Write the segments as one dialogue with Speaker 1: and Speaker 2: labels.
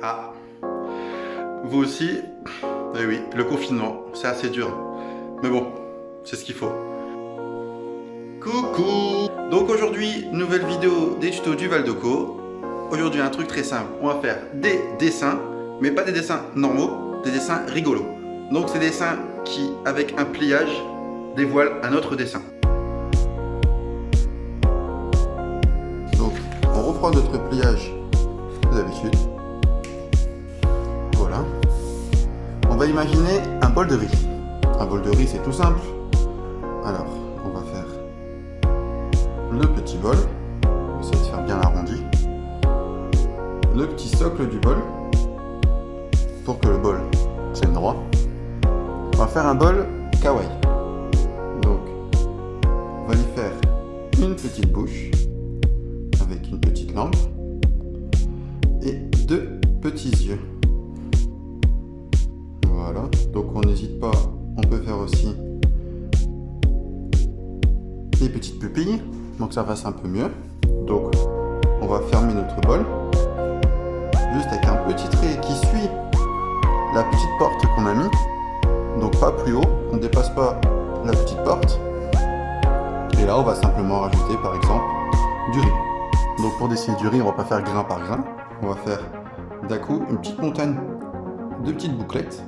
Speaker 1: Ah, vous aussi? Eh oui, le confinement, c'est assez dur. Mais bon, c'est ce qu'il faut. Coucou! Donc aujourd'hui, nouvelle vidéo des tutos du Valdeco. Aujourd'hui, un truc très simple. On va faire des dessins, mais pas des dessins normaux, des dessins rigolos. Donc c'est des dessins qui, avec un pliage, dévoilent un autre dessin. Donc, on reprend notre pliage d'habitude. Voilà. On va imaginer un bol de riz. Un bol de riz, c'est tout simple. Alors, on va faire le petit bol. On va essayer de faire bien l'arrondi. Le petit socle du bol. Pour que le bol tienne droit. On va faire un bol kawaii. Donc, on va lui faire une petite bouche avec une petite langue et deux petits yeux. Voilà, donc on n'hésite pas, on peut faire aussi des petites pupilles, donc ça fasse un peu mieux. Donc on va fermer notre bol, juste avec un petit trait qui suit la petite porte qu'on a mis, donc pas plus haut, on ne dépasse pas la petite porte. Et là on va simplement rajouter par exemple du riz. Donc pour dessiner du riz, on va pas faire grain par grain, on va faire d'un coup une petite montagne de petites bouclettes.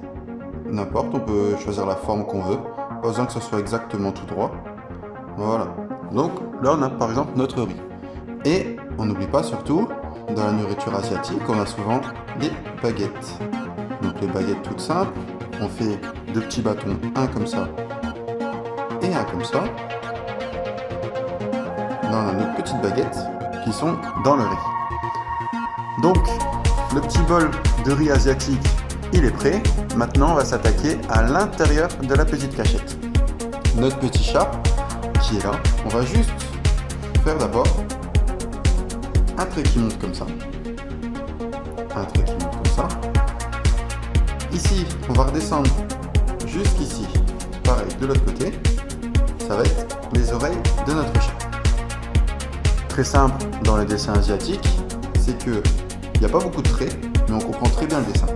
Speaker 1: N'importe, on peut choisir la forme qu'on veut, pas besoin que ce soit exactement tout droit. Voilà. Donc là on a par exemple notre riz. Et on n'oublie pas surtout, dans la nourriture asiatique, on a souvent des baguettes. Donc les baguettes toutes simples, on fait deux petits bâtons, un comme ça et un comme ça. Là on a nos petites baguettes qui sont dans le riz. Donc le petit bol de riz asiatique, il est prêt. Maintenant, on va s'attaquer à l'intérieur de la petite cachette. Notre petit chat qui est là, on va juste faire d'abord un trait qui monte comme ça. Un trait qui monte comme ça. Ici, on va redescendre jusqu'ici. Pareil, de l'autre côté. Ça va être les oreilles de notre chat. Très simple dans les dessins asiatiques, c'est que il n'y a pas beaucoup de traits, mais on comprend très bien le dessin.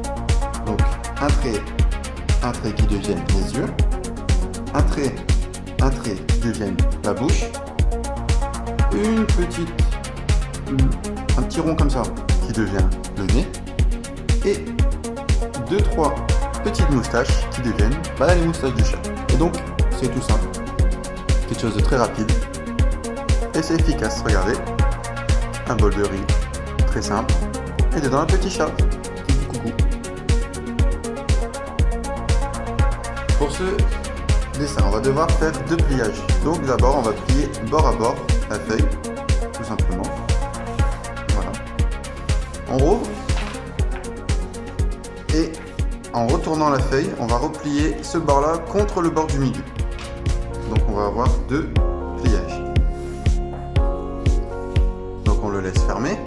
Speaker 1: Donc un trait qui devienne les yeux, un trait qui devienne la bouche, un petit rond comme ça qui devient le nez, et 2-3 petites moustaches qui deviennent les moustaches du chat. Et donc c'est tout simple, quelque chose de très rapide, et c'est efficace. Regardez, un bol de riz, très simple, et dedans un petit chat qui dit coucou. Pour ce dessin, on va devoir faire deux pliages. Donc d'abord, on va plier bord à bord la feuille, tout simplement. Voilà. On rouvre. Et en retournant la feuille, on va replier ce bord-là contre le bord du milieu. Donc on va avoir deux pliages. Donc on le laisse fermer.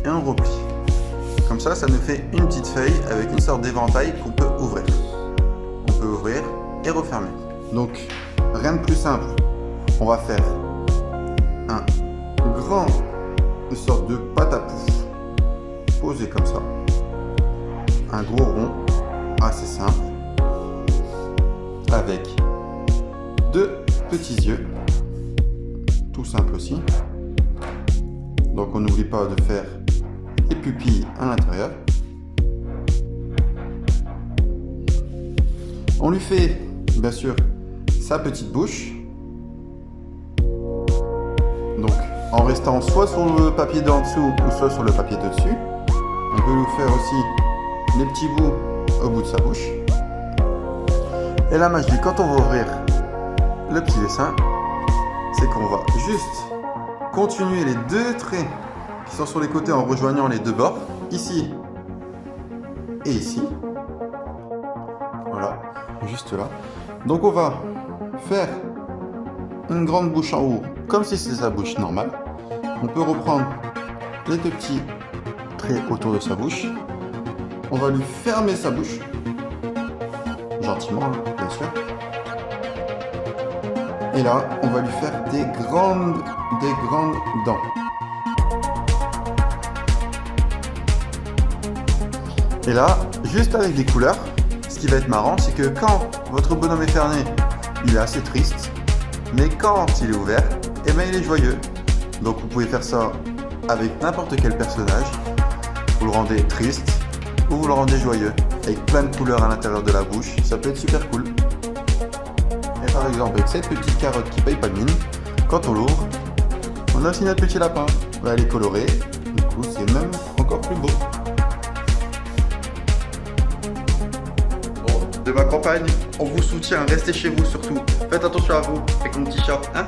Speaker 1: Et on replie. Comme ça, ça nous fait une petite feuille avec une sorte d'éventail qu'on peut ouvrir. On peut ouvrir et refermer. Donc, rien de plus simple. On va faire une sorte de pâte à pouf posé comme ça. Un gros rond, assez simple, avec deux petits yeux, tout simple aussi. Donc on n'oublie pas de faire les pupilles à l'intérieur. On lui fait bien sûr sa petite bouche. Donc en restant soit sur le papier d'en dessous ou soit sur le papier de dessus. On peut lui faire aussi les petits bouts au bout de sa bouche. Et la magie, quand on va ouvrir le petit dessin, c'est qu'on va juste continuer les deux traits qui sont sur les côtés en rejoignant les deux bords, ici et ici. Voilà, juste là. Donc on va faire une grande bouche en haut, comme si c'était sa bouche normale. On peut reprendre les deux petits traits autour de sa bouche. On va lui fermer sa bouche, gentiment, bien sûr. Et là, on va lui faire des grandes dents. Et là, juste avec des couleurs, ce qui va être marrant, c'est que quand votre bonhomme est fermé, il est assez triste. Mais quand il est ouvert, eh ben, il est joyeux. Donc vous pouvez faire ça avec n'importe quel personnage. Vous le rendez triste ou vous le rendez joyeux. Avec plein de couleurs à l'intérieur de la bouche. Ça peut être super cool. Et par exemple, avec cette petite carotte qui paye pas de mine, quand on l'ouvre, on a aussi notre petit lapin. Elle est colorée. Du coup, c'est même encore plus beau. De ma campagne, on vous soutient, restez chez vous surtout. Faites attention à vous avec mon petit chat, hein.